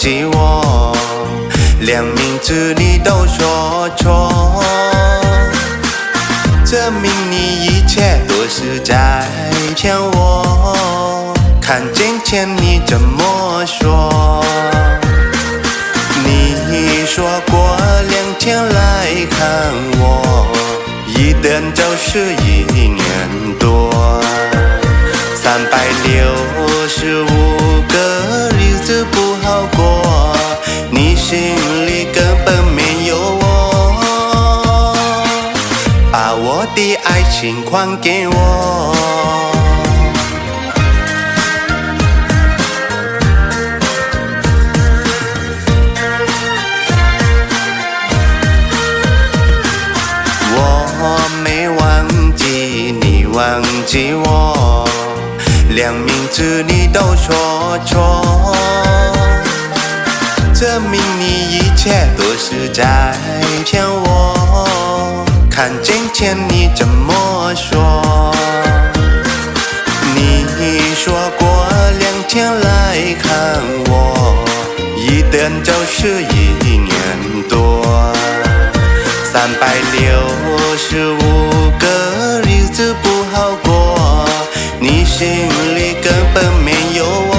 记我，连名字你都说错，证明你一切都是在骗我。看见前你怎么说？你说过2天来看我，一等就是1年多，365个日子不好过，你心里根本没有我，把我的爱情还给我。我没忘记你忘记我，连名字你都说错，证明你一切都是在骗我。看见前你怎么说？你说过2天来看我，一等就是1年多，365个日子不好过，你心里根本没有我，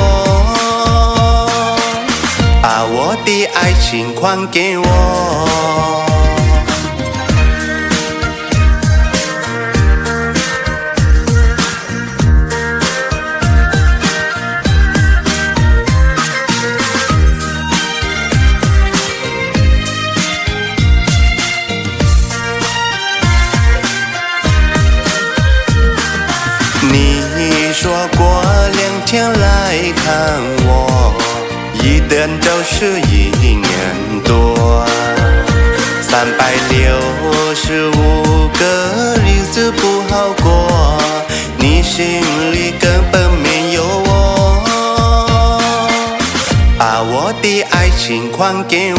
把我的爱情还给我。你说过2天来看我，一等就是1年多，365个日子不好过，你心里根本没有我，把我的爱情还给我。